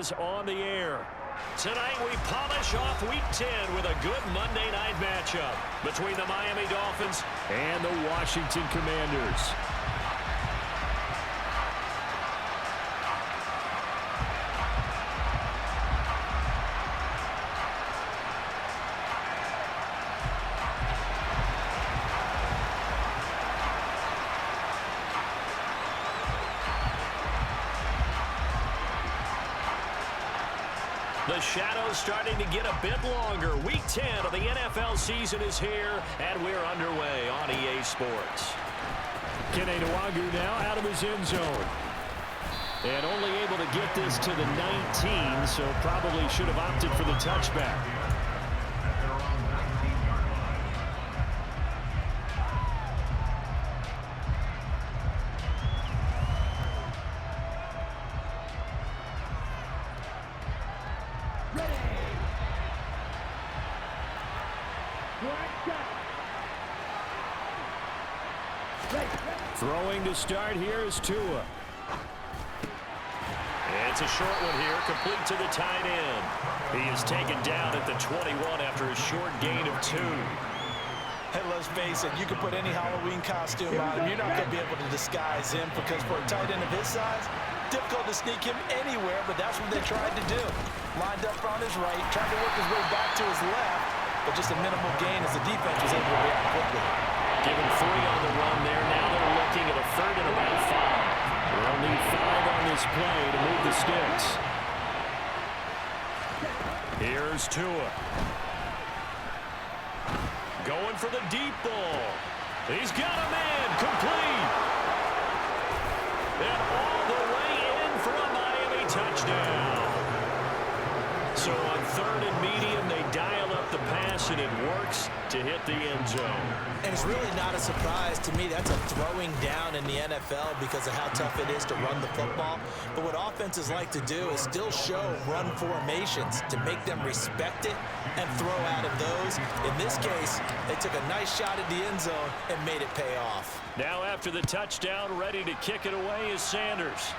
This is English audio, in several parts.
is on the air. Tonight we polish off Week 10 with a good Monday night matchup between the Miami Dolphins and the Washington Commanders. The shadow's starting to get a bit longer. Week 10 of the NFL season is here, and we're underway on EA Sports. Kene Nwangwu now out of his end zone. And only able to get this to the 19, so probably should have opted for the touchback. Throwing to start here is Tua. It's a short one here, complete to the tight end. He is taken down at the 21 after a short gain of 2. Hey, let's face it, you can put any Halloween costume on him. You're not going to be able to disguise him because for a tight end of his size, difficult to sneak him anywhere, but that's what they tried to do. Lined up on his right, tried to work his way back to his left, but just a minimal gain as the defense was able to react quickly. Given 3 on the run there. Now they're looking at a 3rd and about 5. They'll need 5 on this play to move the sticks. Here's Tua. Going for the deep ball. He's got a man. Complete. And all the way in for a Miami touchdown. So on 3rd and medium, they dial up the pass, and it works to hit the end zone. And it's really not a surprise to me. That's a throwing down in the NFL because of how tough it is to run the football. But what offenses like to do is still show run formations to make them respect it and throw out of those. In this case, they took a nice shot at the end zone and made it pay off. Now after the touchdown, ready to kick it away is Sanders.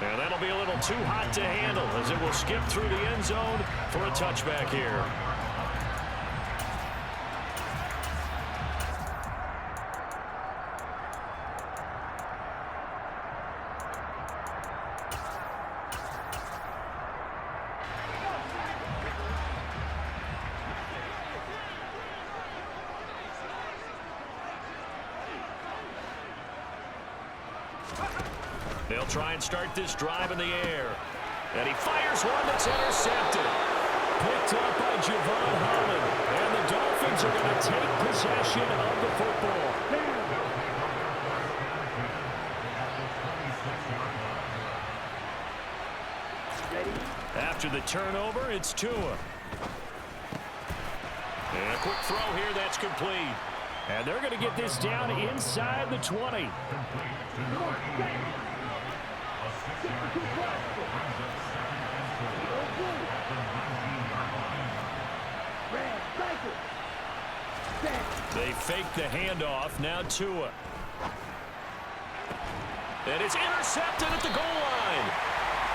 And that'll be a little too hot to handle as it will skip through the end zone for a touchback here. They'll try and start this drive in the air. And he fires one that's intercepted. Picked up by Jevon Holland. And the Dolphins are going to take possession of the football. After the turnover, it's Tua. And a quick throw here, that's complete. And they're going to get this down inside the 20. They fake the handoff. Now Tua. And it's intercepted at the goal line.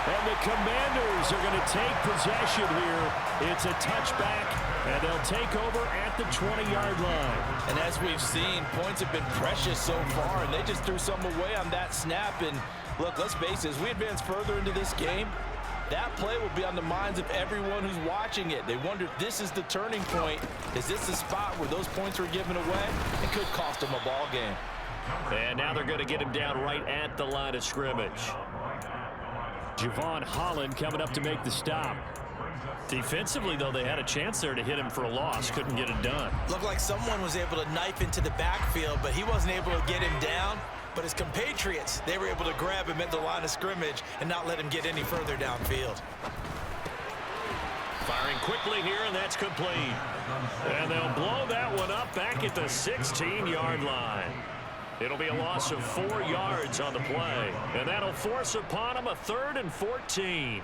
And the Commanders are going to take possession here. It's a touchback, and they'll take over at the 20-yard line. And as we've seen, points have been precious so far, and they just threw some away on that snap. And look, let's face it, as we advance further into this game, that play will be on the minds of everyone who's watching it. They wonder if this is the turning point. Is this the spot where those points were given away? It could cost them a ball game. And now they're going to get him down right at the line of scrimmage. Jevon Holland coming up to make the stop. Defensively, though, they had a chance there to hit him for a loss. Couldn't get it done. Looked like someone was able to knife into the backfield, but he wasn't able to get him down. But his compatriots, they were able to grab him at the line of scrimmage and not let him get any further downfield. Firing quickly here, and that's complete. And they'll blow that one up back at the 16-yard line. It'll be a loss of 4 yards on the play, and that'll force upon him a 3rd and 14.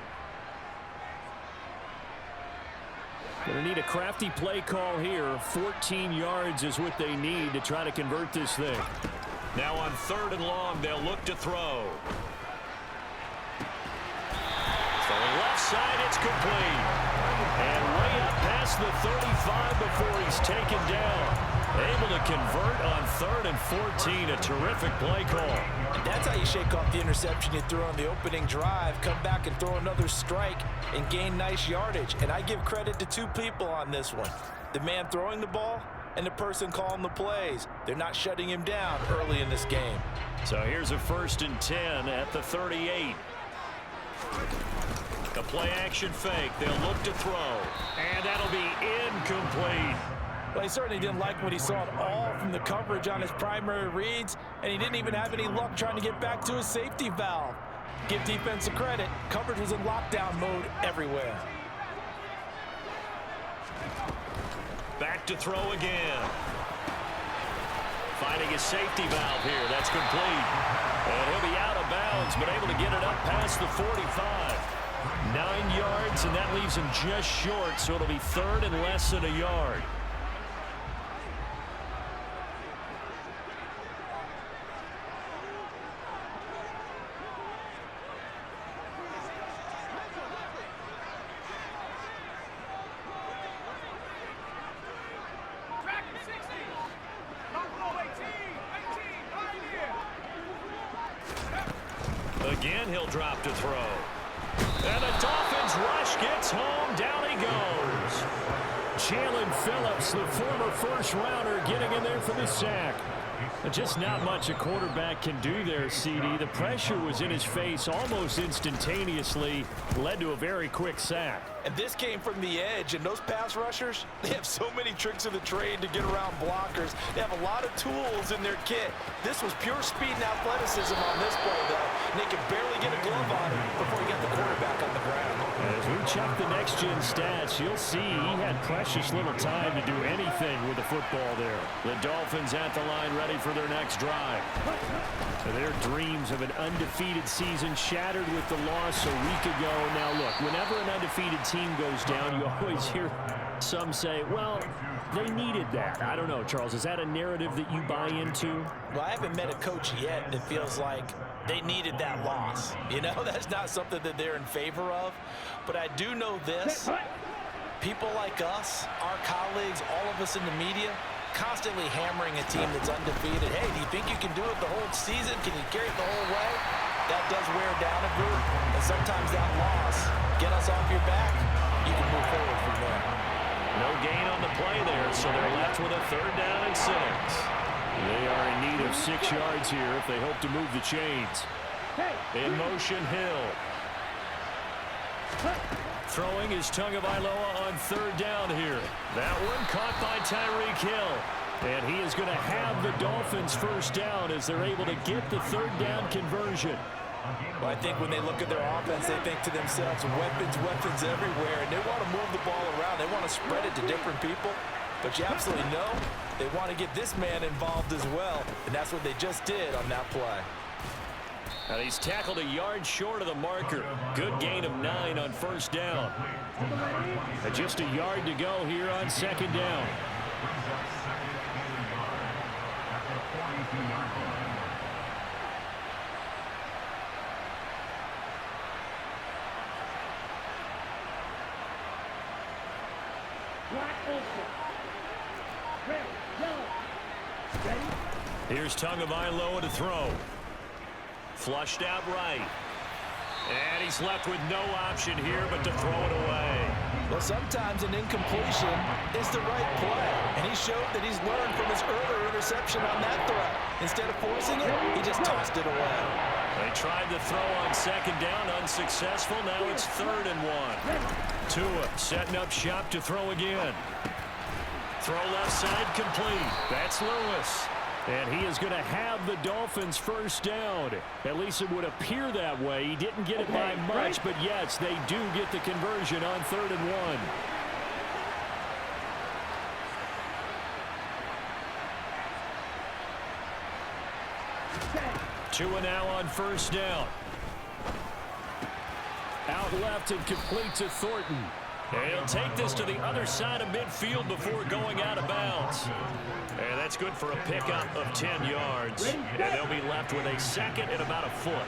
Going to need a crafty play call here. 14 yards is what they need to try to convert this thing. Now on 3rd and long, they'll look to throw. side, it's complete. And way up past the 35 before he's taken down. Able to convert on 3rd and 14. A terrific play call. And that's how you shake off the interception you threw on the opening drive, come back and throw another strike and gain nice yardage. And I give credit to two people on this one. The man throwing the ball and the person calling the plays. They're not shutting him down early in this game. So here's a 1st and 10 at the 38. The play action fake. They'll look to throw. And that'll be incomplete. Well, he certainly didn't like what he saw at all from the coverage on his primary reads, and he didn't even have any luck trying to get back to his safety valve. Give defense a credit. Coverage was in lockdown mode everywhere. Back to throw again. Finding his safety valve here. That's complete. And he'll be out of bounds, but able to get it up past the 45. 9 yards, and that leaves him just short, so it'll be 3rd and less than a yard. Again, he'll drop to throw. And the Dolphins rush gets home. Down he goes. Jalen Phillips, the former first-rounder, getting in there for the sack. Just not much a quarterback can do there, CD. The pressure was in his face almost instantaneously. Led to a very quick sack. And this came from the edge, and those pass rushers, they have so many tricks of the trade to get around blockers. They have a lot of tools in their kit. This was pure speed and athleticism on this play, though. And they could barely get a glove on him before he got the quarterback on the ground. As we check the next-gen stats, you'll see he had precious little time to do anything with the football there. The Dolphins at the line ready for their next drive. Their dreams of an undefeated season shattered with the loss a week ago. Now, look, whenever an undefeated team goes down, you always hear some say, well, they needed that. I don't know, Charles. Is that a narrative that you buy into? Well, I haven't met a coach yet that feels like they needed that loss. You know, that's not something that they're in favor of. But I do know this. People like us, our colleagues, all of us in the media, constantly hammering a team that's undefeated. Hey, do you think you can do it the whole season? Can you carry it the whole way? That does wear down a group. And sometimes that loss, get us off your back, you can move forward from there. No gain on the play there, so they're left with a 3rd down and 6. They are in need of 6 yards here if they hope to move the chains. In motion, Hill. Throwing is Tagovailoa on 3rd down here. That one caught by Tyreek Hill. And he is going to have the Dolphins 1st down as they're able to get the 3rd down conversion. Well, I think when they look at their offense, they think to themselves, weapons, weapons everywhere. And they want to move the ball around. They want to spread it to different people. But you absolutely know they want to get this man involved as well. And that's what they just did on that play. And he's tackled a yard short of the marker. Good gain of 9 on 1st down. And just a yard to go here on 2nd down. Here's Tagovailoa to throw. Flushed out right. And he's left with no option here but to throw it away. Well, sometimes an incompletion is the right play. And he showed that he's learned from his earlier interception on that throw. Instead of forcing it, he just tossed it away. They tried to throw on 2nd down, unsuccessful. Now it's 3rd and 1. Tua setting up shop to throw again. Throw left side complete. That's Lewis. And he is going to have the Dolphins 1st down. At least it would appear that way. He didn't get it by much, but yes, they do get the conversion on 3rd and 1. Tua now on 1st down. Out left and complete to Thornton. And he'll take this to the other side of midfield before going out of bounds. And that's good for a pickup of 10 yards. And they'll be left with a 2nd and about a foot.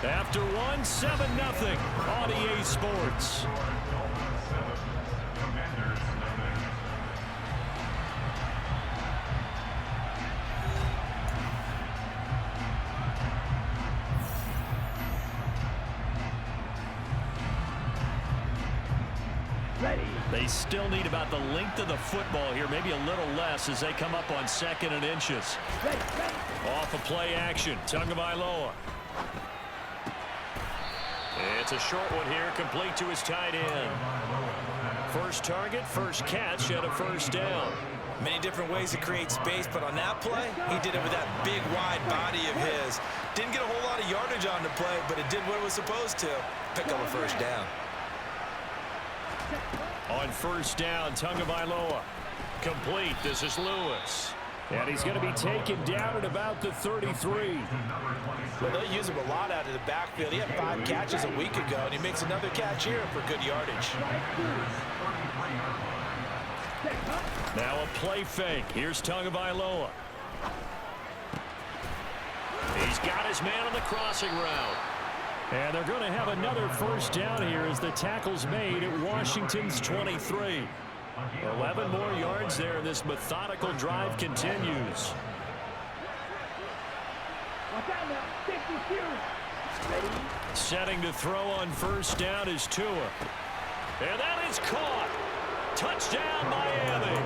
After one, 7-0 on EA Sports. They still need about the length of the football here, maybe a little less as they come up on 2nd and inches. Off of play action, Tagovailoa. It's a short one here, complete to his tight end. First target, first catch, and a first down. Many different ways to create space, but on that play, he did it with that big, wide body of his. Didn't get a whole lot of yardage on the play, but it did what it was supposed to. Pick up a first down. On first down, Tagovailoa. Complete. This is Lewis. And he's going to be taken down at about the 33. Well, they'll use him a lot out of the backfield. He had 5 catches a week ago, and he makes another catch here for good yardage. Now a play fake. Here's Tagovailoa. He's got his man on the crossing route. And they're going to have another first down here as the tackle's made at Washington's 23. 11 more yards there. This methodical drive continues. Setting to throw on first down is Tua. And that is caught. Touchdown, Miami.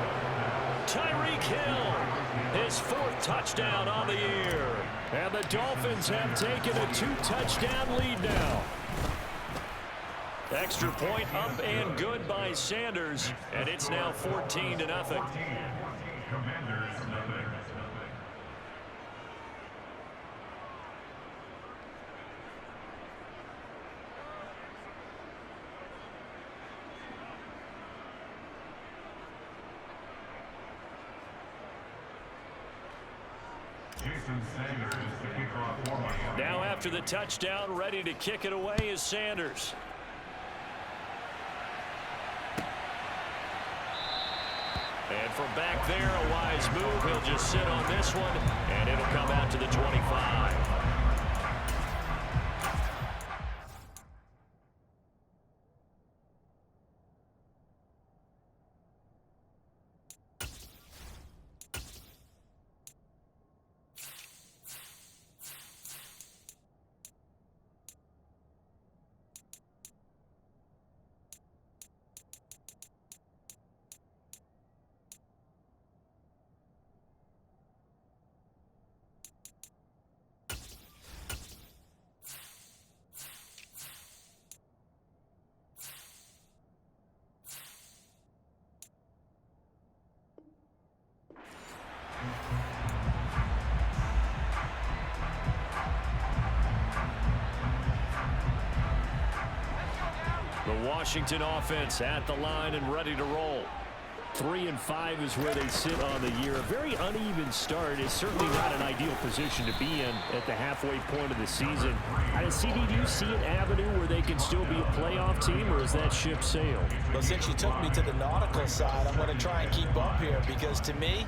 Tyreek Hill, his 4th touchdown on the year. And the Dolphins have taken a 2-touchdown lead now. Extra point up and good by Sanders, and it's now 14-0. Now after the touchdown, ready to kick it away is Sanders. And from back there, a wise move. He'll just sit on this one, and it'll come out to the 25. The Washington offense at the line and ready to roll. 3-5 is where they sit on the year. A very uneven start is certainly not an ideal position to be in at the halfway point of the season. CD, do you see an avenue where they can still be a playoff team, or is that ship sailed? Well, since you took me to the nautical side, I'm going to try and keep up here because to me,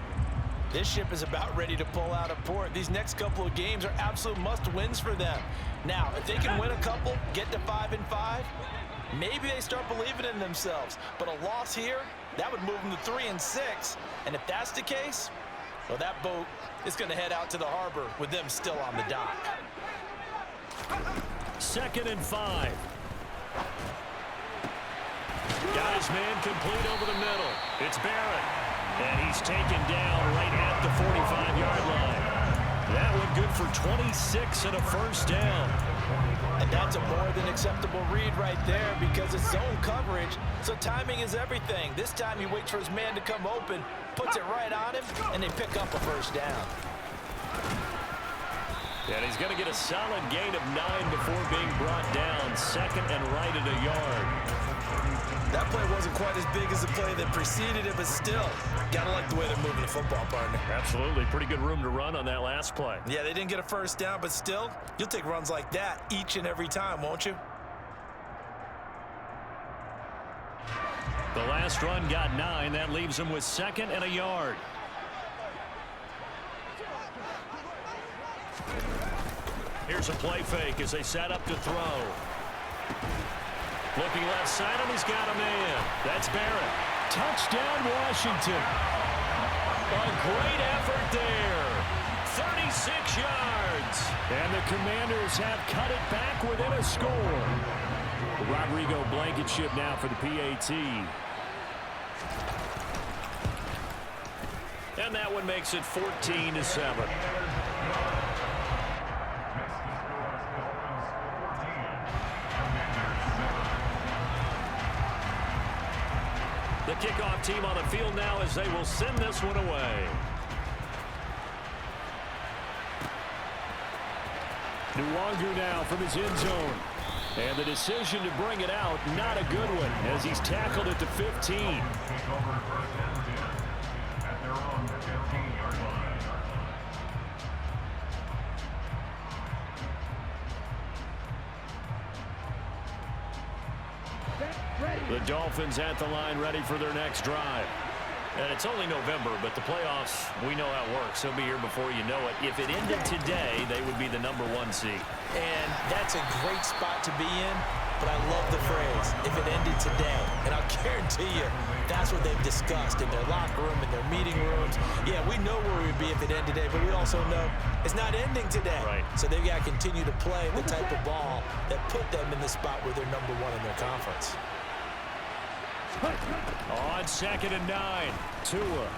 this ship is about ready to pull out of port. These next couple of games are absolute must-wins for them. Now, if they can win a couple, get to 5-5, maybe they start believing in themselves. But a loss here, that would move them to 3-6. And if that's the case, well, that boat is going to head out to the harbor with them still on the dock. 2nd and 5. Got his man complete over the middle. It's Barrett. And he's taken down right at the 45-yard line. That one good for 26 and a first down. And that's a more than acceptable read right there because it's zone coverage, so timing is everything. This time he waits for his man to come open, puts it right on him, and they pick up a first down. And he's going to get a solid gain of 9 before being brought down. 2nd and right at a yard. That play wasn't quite as big as the play that preceded it, but still, gotta like the way they're moving the football, partner. Absolutely. Pretty good room to run on that last play. Yeah, they didn't get a first down, but still, you'll take runs like that each and every time, won't you? The last run got 9. That leaves him with 2nd and a yard. Here's a play fake as they set up to throw. Looking left side, and he's got a man. That's Barrett. Touchdown, Washington. A great effort there. 36 yards. And the Commanders have cut it back within a score. Rodrigo Blankenship now for the PAT. And that one makes it 14-7. The kickoff team on the field now as they will send this one away. Nwangu now from his end zone. And the decision to bring it out, not a good one, as he's tackled at the 15. The Dolphins at the line, ready for their next drive. And it's only November, but the playoffs, we know how it works. They'll be here before you know it. If it ended today, they would be the #1 seed. And that's a great spot to be in, but I love the phrase, if it ended today. And I'll guarantee you, that's what they've discussed in their locker room, in their meeting rooms. Yeah, we know where we would be if it ended today, but we also know it's not ending today. Right. So they've got to continue to play the type of ball that put them in the spot where they're #1 in their conference. On 2nd and 9, Tua.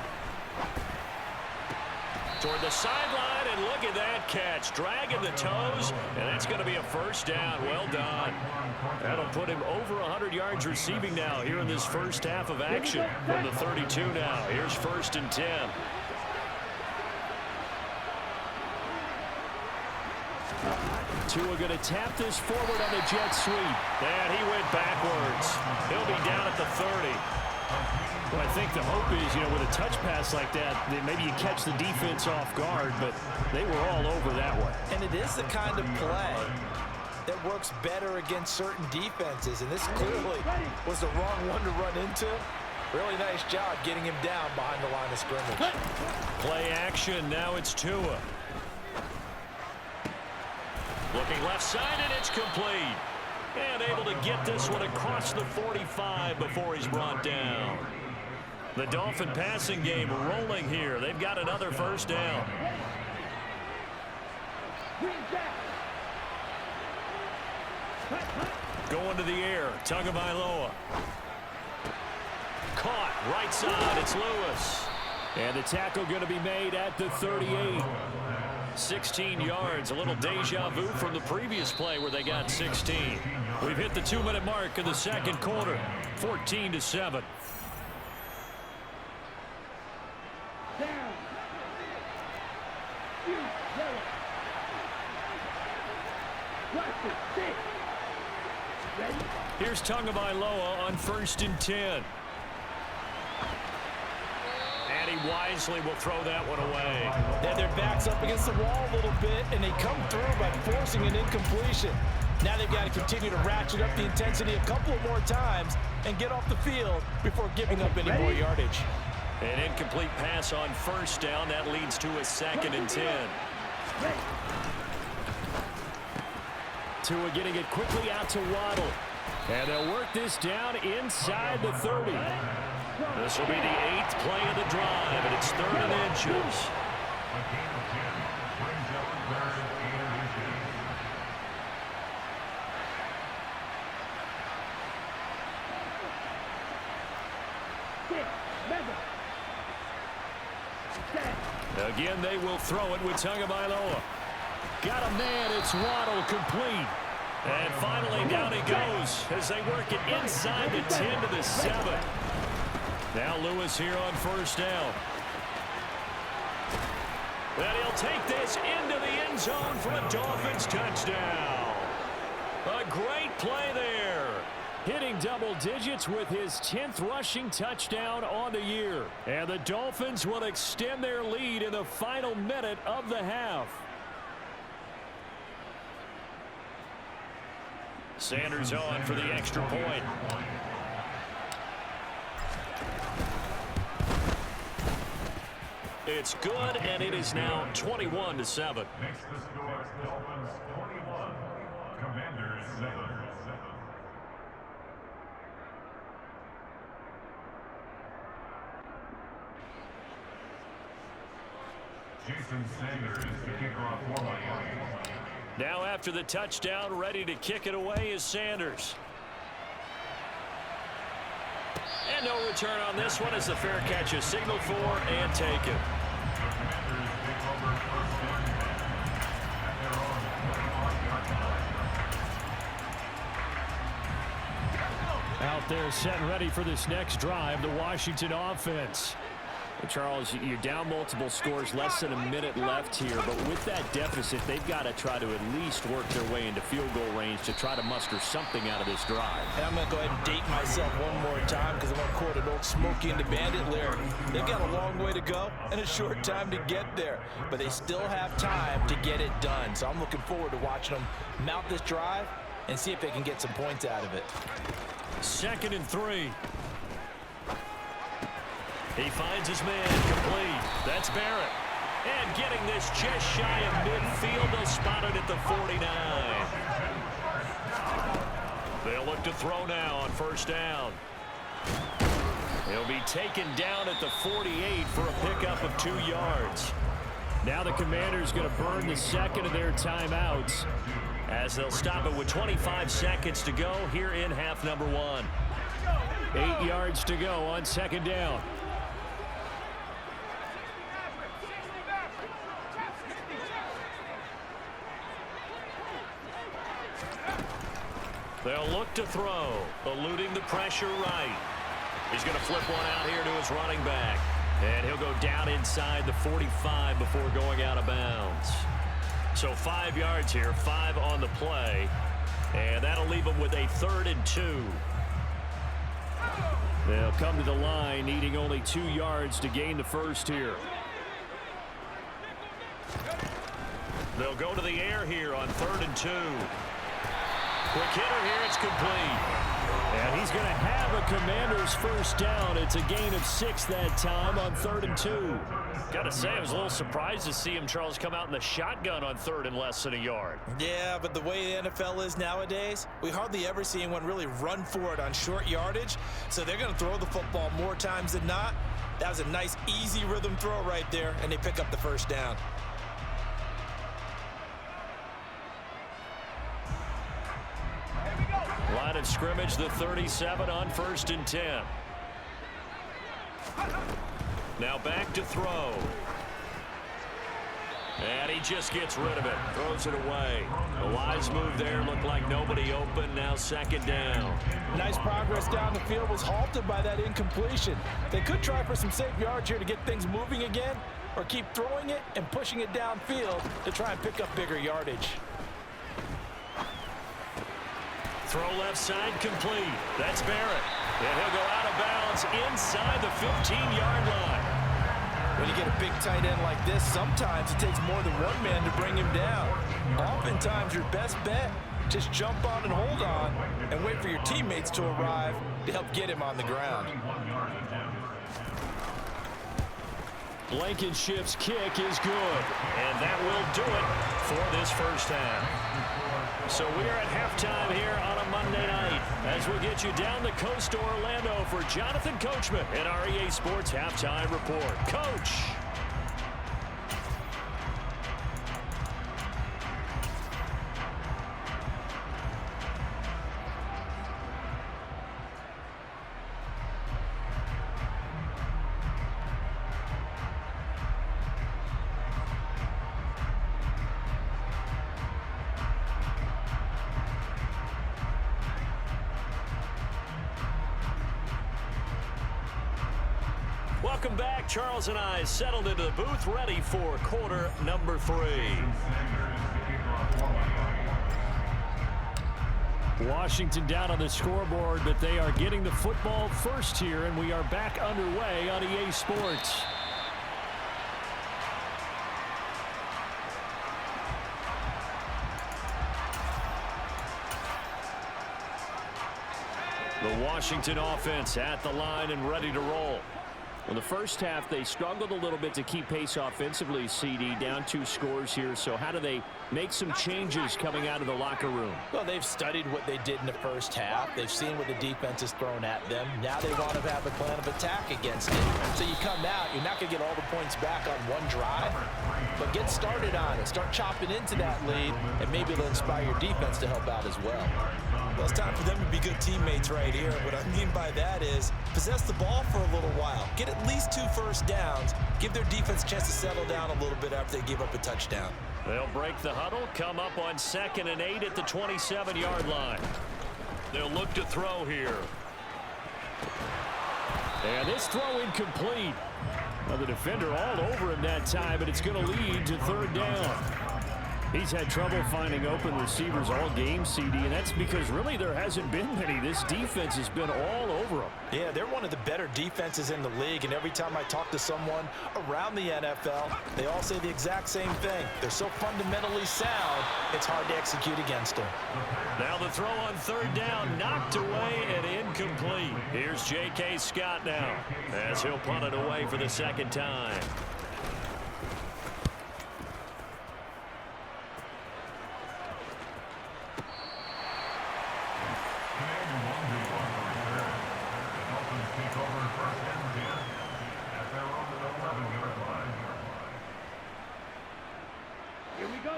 Toward the sideline, and look at that catch. Dragging the toes, and that's going to be a first down. Well done. That'll put him over 100 yards receiving now here in this first half of action. From the 32 now, here's 1st and 10. Tua going to tap this forward on the jet sweep. And he went backwards. He'll be down at the 30. Well, I think the hope is, with a touch pass like that maybe you catch the defense off guard, but they were all over that way. And it is the kind of play that works better against certain defenses, and this clearly was the wrong one to run into. Really nice job getting him down behind the line of scrimmage. Play action, now it's Tua. Looking left side, and it's complete. And able to get this one across the 45 before he's brought down. The Dolphin passing game rolling here. They've got another first down. Going to the air, Tagovailoa. Caught, right side, it's Lewis. And the tackle going to be made at the 38. 16 yards, a little deja vu from the previous play where they got 16. We've hit the 2-minute mark in the second quarter, 14-7. Here's Tagovailoa on 1st and 10. And he wisely will throw that one away. Then their back's up against the wall a little bit, and they come through by forcing an incompletion. Now they've got to continue to ratchet up the intensity a couple of more times and get off the field before giving up any more yardage. An incomplete pass on 1st down. That leads to a 2nd and 10. Tua getting it quickly out to Waddle. And they'll work this down inside the 30. This will be the 8th play of the drive, and it's 3rd and inches. Again, they will throw it with Tagovailoa. Got a man, it's Waddle, complete. And finally, down he goes as they work it inside the 10 to the 7. Now Lewis here on 1st down. And he'll take this into the end zone for a Dolphins touchdown. A great play there. Hitting double digits with his 10th rushing touchdown on the year. And the Dolphins will extend their lead in the final minute of the half. Sanders on for the extra point. It's good, and it is now 21-7. Next, the score, Dolphins 21, Commanders 7. Jason Sanders to kick off for Miami. Now after the touchdown, ready to kick it away is Sanders. And no return on this one as the fair catch is signaled for and taken. The Commanders take over first down at their own 25-yard line. Out there set and ready for this next drive, the Washington offense. Well, Charles, you're down multiple scores, less than a minute left here, but with that deficit, they've got to try to at least work their way into field goal range to try to muster something out of this drive. And I'm going to go ahead and date myself one more time because I'm going to quote an old Smokey and the Bandit lyric. They've got a long way to go and a short time to get there, but they still have time to get it done. So I'm looking forward to watching them mount this drive and see if they can get some points out of it. 2nd and 3. He finds his man complete. That's Barrett. And getting this just shy of midfield. They'll spot it at the 49. They'll look to throw now on first down. He'll be taken down at the 48 for a pickup of 2 yards. Now the Commanders going to burn the second of their timeouts as they'll stop it with 25 seconds to go here in half number 1. 8 yards to go on 2nd down. They'll look to throw, eluding the pressure right. He's going to flip one out here to his running back. And he'll go down inside the 45 before going out of bounds. So 5 yards here, 5 on the play. And that'll leave them with a 3rd and 2. They'll come to the line, needing only 2 yards to gain the first here. They'll go to the air here on 3rd and 2. Quick hitter here, it's complete. And he's going to have a Commander's first down. It's a gain of 6 that time on 3rd and 2. Got to say, I was a little surprised to see him, Charles, come out in the shotgun on 3rd and less than a yard. Yeah, but the way the NFL is nowadays, we hardly ever see anyone really run for it on short yardage. So they're going to throw the football more times than not. That was a nice, easy rhythm throw right there, and they pick up the first down. Line of scrimmage, the 37 on 1st and 10. Now back to throw. And he just gets rid of it. Throws it away. A wise move there. Looked like nobody open. Now 2nd down. Nice progress down the field was halted by that incompletion. They could try for some safe yards here to get things moving again, or keep throwing it and pushing it downfield to try and pick up bigger yardage. Throw left side complete. That's Barrett. And he'll go out of bounds inside the 15-yard line. When you get a big tight end like this, sometimes it takes more than one man to bring him down. Oftentimes, your best bet, just jump on and hold on and wait for your teammates to arrive to help get him on the ground. Blankenship's kick is good. And that will do it for this first half. So we are at halftime here on a Monday night as we get you down the coast to Orlando for Jonathan Coachman in our EA Sports Halftime Report. Coach. Welcome back. Charles and I settled into the booth, ready for quarter number 3. Washington down on the scoreboard, but they are getting the football first here, and we are back underway on EA Sports. The Washington offense at the line and ready to roll. Well, the first half, they struggled a little bit to keep pace offensively, CD, down 2 scores here. So how do they make some changes coming out of the locker room? Well, they've studied what they did in the first half. They've seen what the defense has thrown at them. Now they want to have a plan of attack against it. So you come out, you're not going to get all the points back on one drive, but get started on it. Start chopping into that lead, and maybe it'll inspire your defense to help out as well. Well, it's time for them to be good teammates right here. What I mean by that is possess the ball for a little while. Get at least 2 first downs. Give their defense a chance to settle down a little bit after they give up a touchdown. They'll break the huddle, come up on 2nd and 8 at the 27-yard line. They'll look to throw here. And this throw incomplete. Well, the defender all over him that time, but it's going to lead to 3rd down. He's had trouble finding open receivers all game, CD, and that's because really there hasn't been many. This defense has been all over them. Yeah, they're one of the better defenses in the league, and every time I talk to someone around the NFL, they all say the exact same thing. They're so fundamentally sound, it's hard to execute against them. Now the throw on 3rd down, knocked away and incomplete. Here's J.K. Scott now, as he'll punt it away for the 2nd time.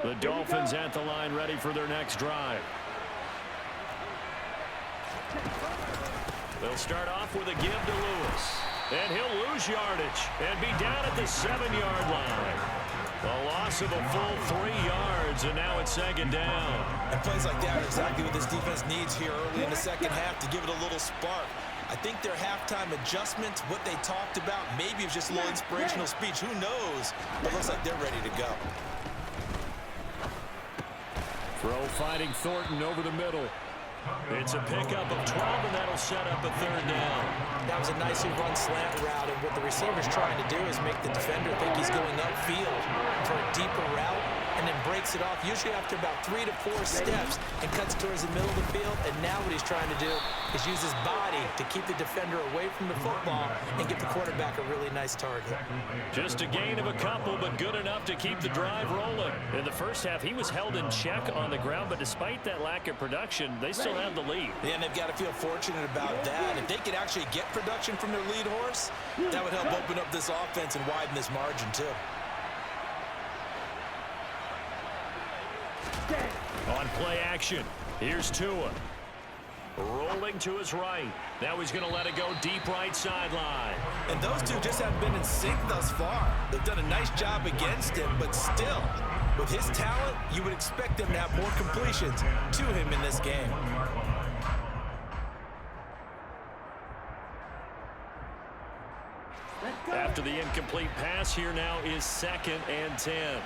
The Dolphins at the line, ready for their next drive. They'll start off with a give to Lewis. And he'll lose yardage and be down at the 7-yard line. A loss of a full 3 yards, and now it's 2nd down. And plays like that are exactly what this defense needs here early in the 2nd half to give it a little spark. I think their halftime adjustments, what they talked about, maybe it was just a little inspirational speech. Who knows? But it looks like they're ready to go. Throw finding Thornton over the middle. It's a pickup of 12, and that'll set up a 3rd down. That was a nicely run slant route, and what the receiver's trying to do is make the defender think he's going upfield for a deeper route, and then breaks it off, usually after about 3 to 4 steps, and cuts towards the middle of the field. And now what he's trying to do is use his body to keep the defender away from the football and give the quarterback a really nice target. Just a gain of a couple, but good enough to keep the drive rolling. In the first half, he was held in check on the ground, but despite that lack of production, they still have the lead. Yeah, and they've got to feel fortunate about that. If they could actually get production from their lead horse, that would help open up this offense and widen this margin too. On play action, here's Tua. Rolling to his right. Now he's going to let it go deep right sideline. And those two just haven't been in sync thus far. They've done a nice job against him, but still, with his talent, you would expect them to have more completions to him in this game. After the incomplete pass, here now is 2nd and 10.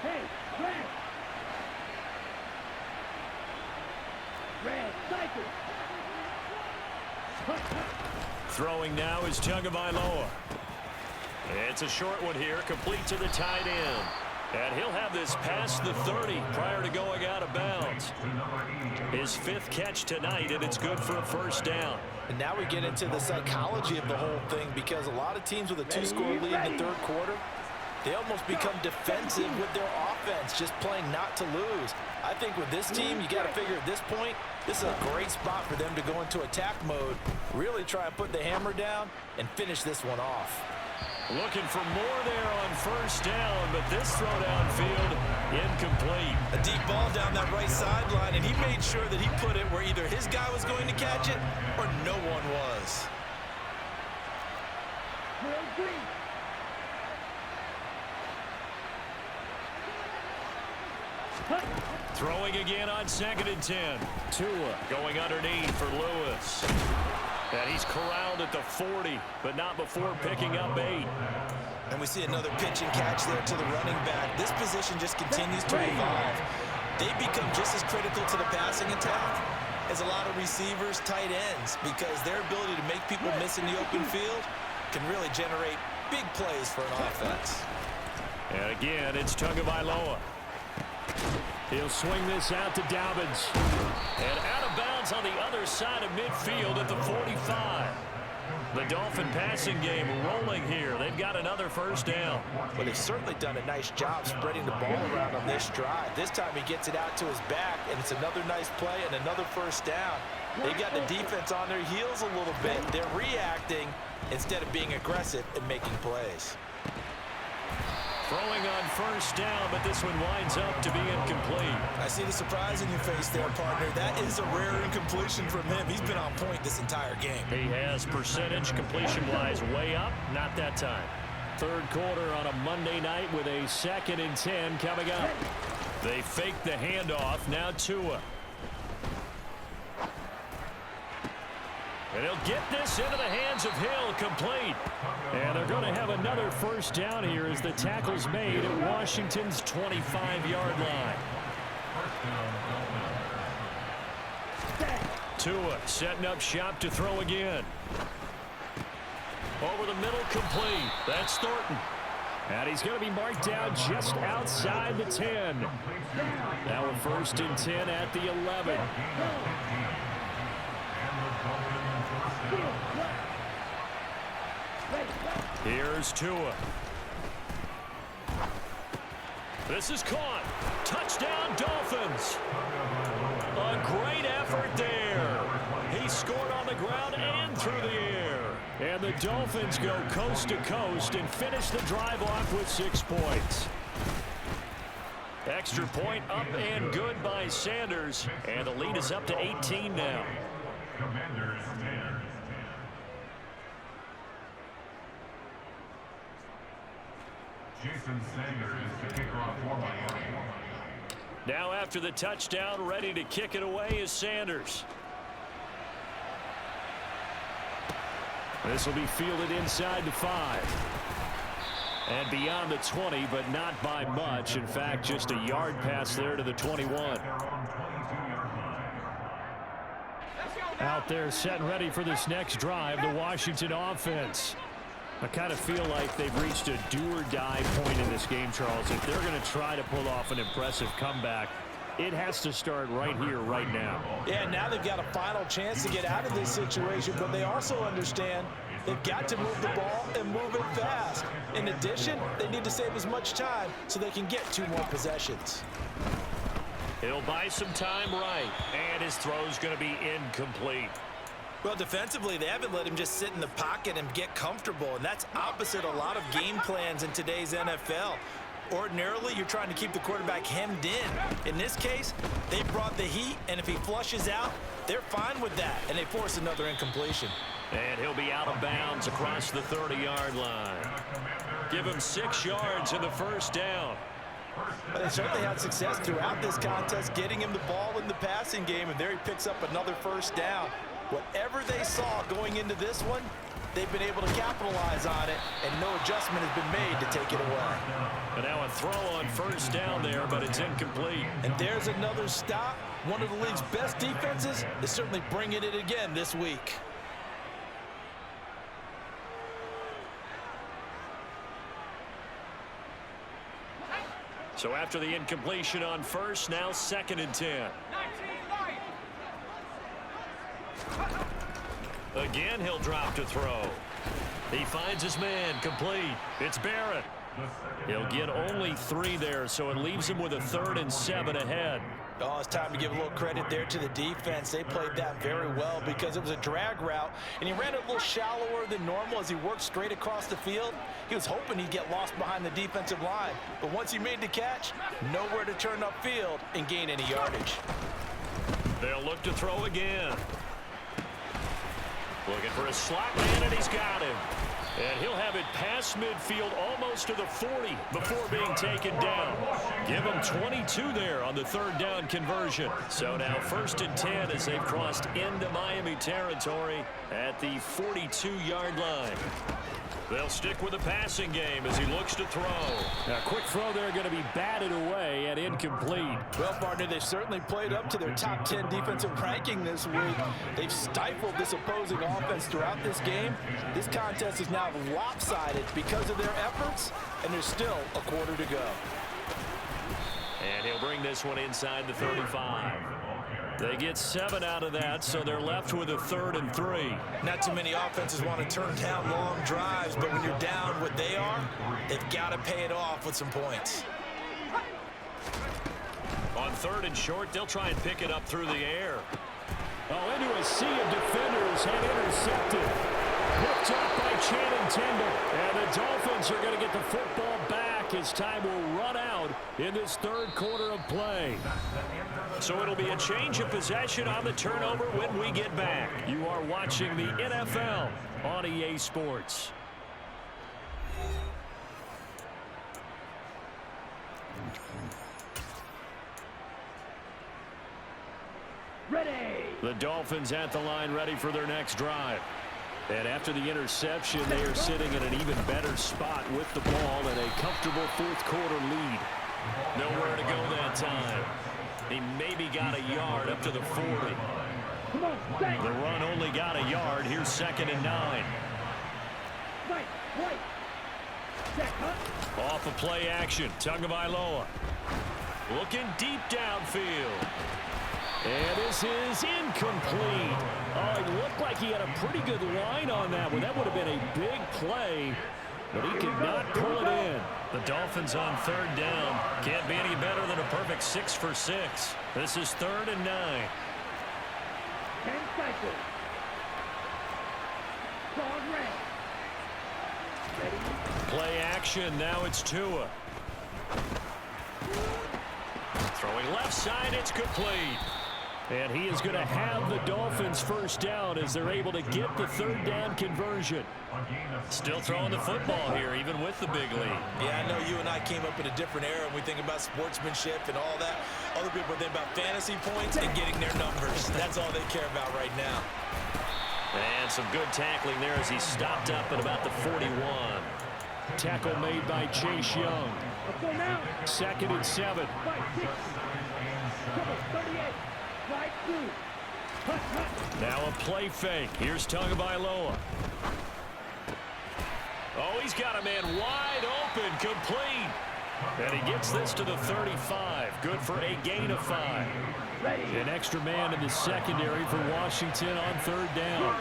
Hey, Red! Red, cycle! Throwing now is Tagovailoa. It's a short one here, complete to the tight end. And he'll have this past the 30 prior to going out of bounds. His 5th catch tonight, and it's good for a 1st down. And now we get into the psychology of the whole thing, because a lot of teams with a 2-score lead in the 3rd quarter, they almost become defensive with their offense, just playing not to lose. I think with this team, you got to figure at this point, this is a great spot for them to go into attack mode, really try and put the hammer down and finish this one off. Looking for more there on 1st down, but this throw downfield, incomplete. A deep ball down that right sideline, and he made sure that he put it where either his guy was going to catch it or no one was. Throwing again on 2nd and 10. Tua going underneath for Lewis. And he's corralled at the 40, but not before picking up 8. And we see another pitch and catch there to the running back. This position just continues to evolve. They become just as critical to the passing attack as a lot of receivers, tight ends, because their ability to make people miss in the open field can really generate big plays for an offense. And again, it's Tagovailoa. He'll swing this out to Dobbins. And out of bounds on the other side of midfield at the 45. The Dolphin passing game rolling here. They've got another first down. Well, they've certainly done a nice job spreading the ball around on this drive. This time he gets it out to his back, and it's another nice play and another first down. They've got the defense on their heels a little bit. They're reacting instead of being aggressive and making plays. Throwing on first down, but this one winds up to be incomplete. I see the surprise in your face there, partner. That is a rare incompletion from him. He's been on point this entire game. He has percentage completion-wise way up, not that time. Third quarter on a Monday night with a 2nd and 10 coming up. They fake the handoff, now Tua. And he'll get this into the hands of Hill, complete. And they're going to have another first down here as the tackle's made at Washington's 25-yard line. Tua setting up shop to throw again. Over the middle, complete. That's Thornton. And he's going to be marked down just outside the 10. Now a 1st and 10 at the 11. Here's Tua. This is caught. Touchdown, Dolphins. A great effort there. He scored on the ground and through the air. And the Dolphins go coast to coast and finish the drive off with 6 points. Extra point up and good by Sanders. And the lead is up to 18 now. Commanders 10. Jason Sanders is the kicker off for Miami. Now after the touchdown, ready to kick it away is Sanders. This will be fielded inside the 5. And beyond the 20, but not by much. In fact, just a yard pass there to the 21. Out there set and ready for this next drive, the Washington offense. I kind of feel like they've reached a do-or-die point in this game, Charles. If they're going to try to pull off an impressive comeback, it has to start right here, right now. Yeah, now they've got a final chance to get out of this situation, but they also understand they've got to move the ball and move it fast. In addition, they need to save as much time so they can get 2 more possessions. He'll buy some time right, and his throw's going to be incomplete. Well, defensively, they haven't let him just sit in the pocket and get comfortable, and that's opposite a lot of game plans in today's NFL. Ordinarily, you're trying to keep the quarterback hemmed in. In this case, they brought the heat, and if he flushes out, they're fine with that, and they force another incompletion. And he'll be out of bounds across the 30-yard line. Give him 6 yards in the first down. But they certainly had success throughout this contest, getting him the ball in the passing game, and there he picks up another first down. Whatever they saw going into this one, they've been able to capitalize on it, and no adjustment has been made to take it away. And now a throw on first down there, but it's incomplete. And there's another stop. One of the league's best defenses is certainly bringing it again this week. So after the incompletion on first, now 2nd and 10. Again, he'll drop to throw. He finds his man, complete. It's Barrett. He'll get only 3 there, so it leaves him with a 3rd and 7 ahead. Oh, it's time to give a little credit there to the defense. They played that very well because it was a drag route, and he ran it a little shallower than normal as he worked straight across the field. He was hoping he'd get lost behind the defensive line, but once he made the catch, nowhere to turn upfield and gain any yardage. They'll look to throw again. Looking for a slot man, and he's got him. And he'll have it past midfield almost to the 40 before being taken down. Give him 22 there on the 3rd down conversion. So now 1st and 10 as they've crossed into Miami territory at the 42-yard line. They'll stick with the passing game as he looks to throw. Now, quick throw there going to be batted away and incomplete. Well, partner, they've certainly played up to their top 10 defensive ranking this week. They've stifled this opposing offense throughout this game. This contest is now lopsided because of their efforts, and there's still a quarter to go. And he'll bring this one inside the 35. They get 7 out of that, so they're left with a 3rd and 3. Not too many offenses want to turn down long drives, but when you're down what they are, they've got to pay it off with some points. On 3rd and short, they'll try and pick it up through the air. Oh, into a sea of defenders and intercepted. Picked up by Channing Tindall. And the Dolphins are going to get the football back as time will run out in this 3rd quarter of play. So it'll be a change of possession on the turnover when we get back. You are watching the NFL on EA Sports. Ready. The Dolphins at the line, ready for their next drive. And after the interception, they are sitting in an even better spot with the ball and a comfortable 4th quarter lead. Nowhere to go that time. He maybe got a yard up to the 40. Come on, stay. The run only got a yard. Here's 2nd and 9. Right, right. Check, huh? Off of play action, Tagovailoa. Looking deep downfield. And this is incomplete. Oh, it looked like he had a pretty good line on that one. That would have been a big play, but he could not pull it in. The Dolphins on 3rd down. Can't be any better than a perfect 6 for 6. This is 3rd and 9. 10 cycles. Dog red. Ready. Play action, now it's Tua. Throwing left side, it's complete. And he is going to have the Dolphins first down as they're able to get the 3rd down conversion. Still throwing the football here, even with the big lead. Yeah, I know you and I came up in a different era and we think about sportsmanship and all that. Other people think about fantasy points and getting their numbers. That's all they care about right now. And some good tackling there as he stopped up at about the 41. Tackle made by Chase Young. 2nd and 7. 5-6. 38. Right through. Now a play fake. Here's Tagovailoa. Oh, he's got a man wide open, complete. And he gets this to the 35. Good for a gain of 5. An extra man in the secondary for Washington on 3rd down.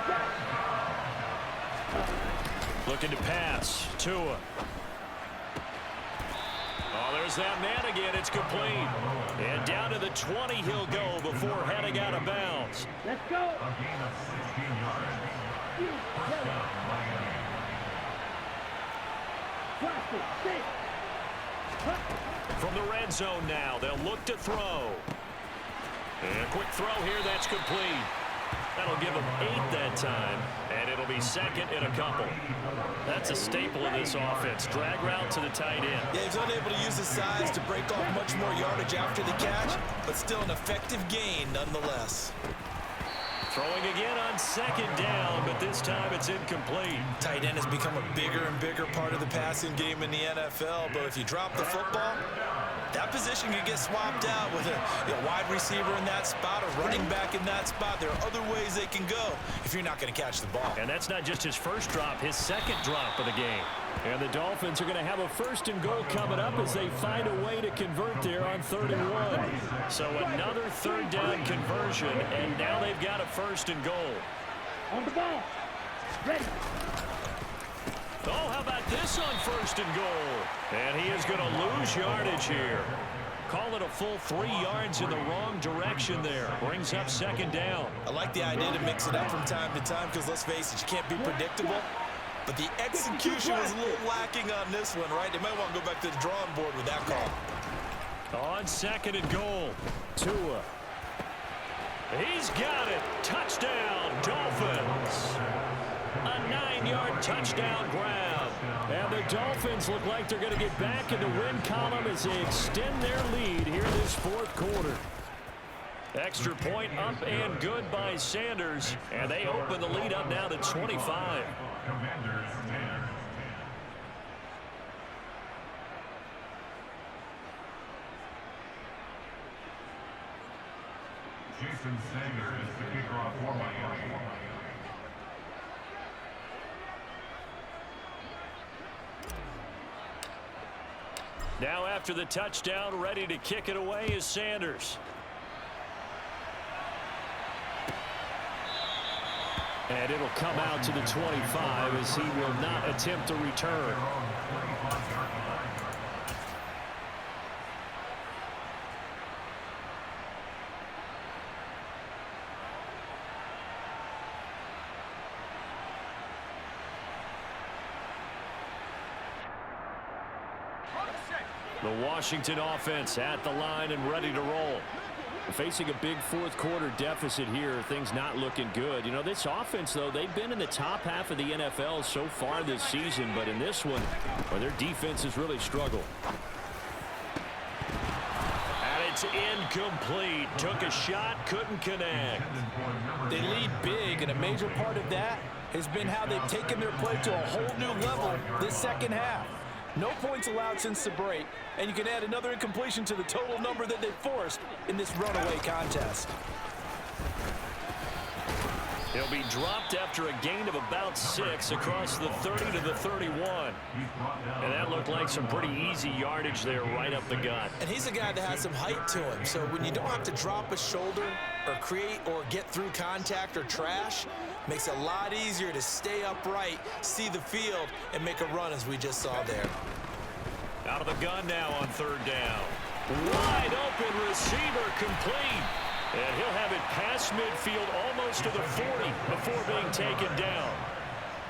Looking to pass. Tua. Oh, there's that man again. It's complete. And down to the 20 he'll go before heading out of bounds. Let's go. From the red zone now, they'll look to throw. And a quick throw here, that's complete. That'll give them 8 that time, and it'll be 2nd and a couple. That's a staple of this offense. Drag route to the tight end. Yeah, he's unable to use his size to break off much more yardage after the catch, but still an effective gain nonetheless. Throwing again on 2nd down, but this time it's incomplete. Tight end has become a bigger and bigger part of the passing game in the NFL, but if you drop the football, that position can get swapped out with a wide receiver in that spot, a running back in that spot. There are other ways they can go if you're not going to catch the ball. And that's not just his first drop, his 2nd drop of the game. And the Dolphins are going to have a 1st and goal coming up as they find a way to convert there on 3rd and 1. So another 3rd down conversion, and now they've got a 1st and goal. On the ball. Ready. Oh, how about this on 1st and goal? And he is going to lose yardage here. Call it a full 3 yards in the wrong direction there. Brings up 2nd down. I like the idea to mix it up from time to time because, let's face it, you can't be predictable. But the execution was a little lacking on this one, right? They might want to go back to the drawing board with that call. On 2nd and goal, Tua. He's got it. Touchdown, Dolphins. A 9-yard touchdown grab. And the Dolphins look like they're going to get back in the win column as they extend their lead here this 4th quarter. Extra point up and good by Sanders. And they open the lead up now to 25. Commanders 10. Jason Sanders is the kicker off for Miami. Now after the touchdown, ready to kick it away is Sanders. And it'll come out to the 25 as he will not attempt a return. The Washington offense at the line and ready to roll. Facing a big fourth quarter deficit here, things not looking good. You know, this offense, though, they've been in the top half of the NFL so far this season, but in this one, well, their defense has really struggled. And it's incomplete. Took a shot, couldn't connect. They lead big, and a major part of that has been how they've taken their play to a whole new level this second half. No points allowed since the break, and you can add another incompletion to the total number that they forced in this runaway contest. He'll be dropped after a gain of about 6 across the 30 to the 31. And that looked like some pretty easy yardage there right up the gut. And he's a guy that has some height to him, so when you don't have to drop a shoulder or create or get through contact or trash, makes it a lot easier to stay upright, see the field, and make a run as we just saw there. Out of the gun now on third down. Wide open receiver complete. And he'll have it past midfield almost to the 40 before being taken down.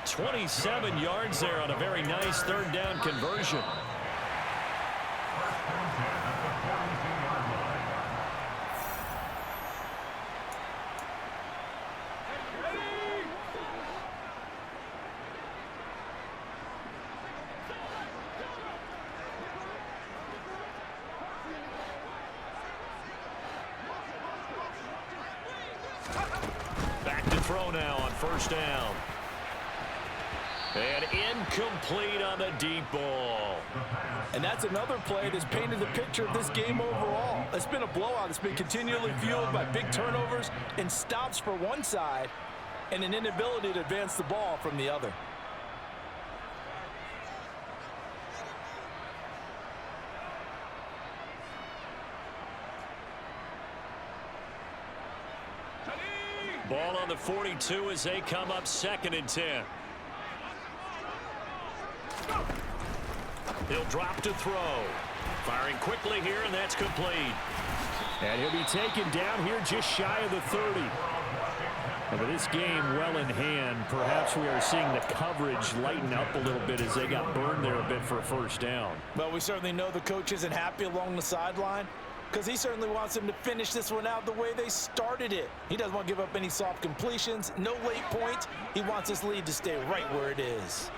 27 yards there on a very nice third down conversion. Throw now on first down. And incomplete on the deep ball. And that's another play that's painted the picture of this game overall. It's been a blowout. It's been continually fueled by big turnovers and stops for one side and an inability to advance the ball from the other. Ball on the 42 as they come up 2nd and 10. He'll drop to throw. Firing quickly here, and that's complete. And he'll be taken down here just shy of the 30. And with this game well in hand, perhaps we are seeing the coverage lighten up a little bit as they got burned there a bit for a first down. Well, we certainly know the coach isn't happy along the sideline, because he certainly wants them to finish this one out the way they started it. He doesn't want to give up any soft completions, no late points. He wants this lead to stay right where it is.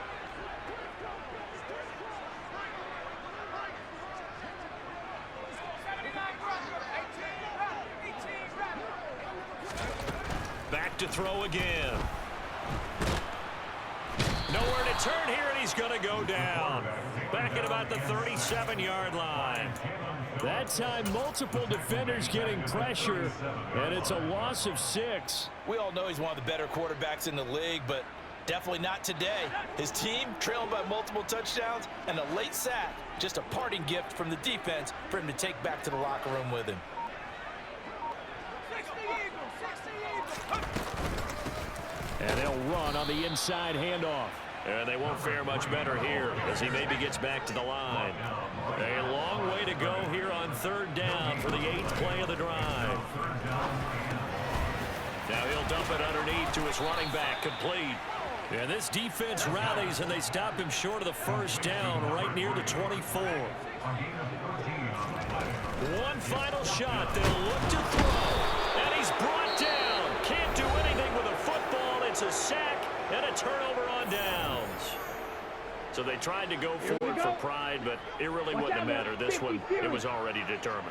Back to throw again. Nowhere to turn here, and he's going to go down. Back at about the 37-yard line. That time, multiple defenders getting pressure, and it's a loss of 6. We all know he's one of the better quarterbacks in the league, but definitely not today. His team trailing by multiple touchdowns and a late sack, just a parting gift from the defense for him to take back to the locker room with him. And they'll run on the inside handoff. And they won't fare much better here as he maybe gets back to the line. A long way to go here on third down for the 8th play of the drive. Now he'll dump it underneath to his running back, complete. And this defense rallies, and they stop him short of the first down right near the 24. One final shot. They'll look to throw. And he's brought down. Can't do anything with a football. It's a sack and a turnover on downs. So they tried to go for it for pride, but it really wouldn't have mattered. This one, it was already determined.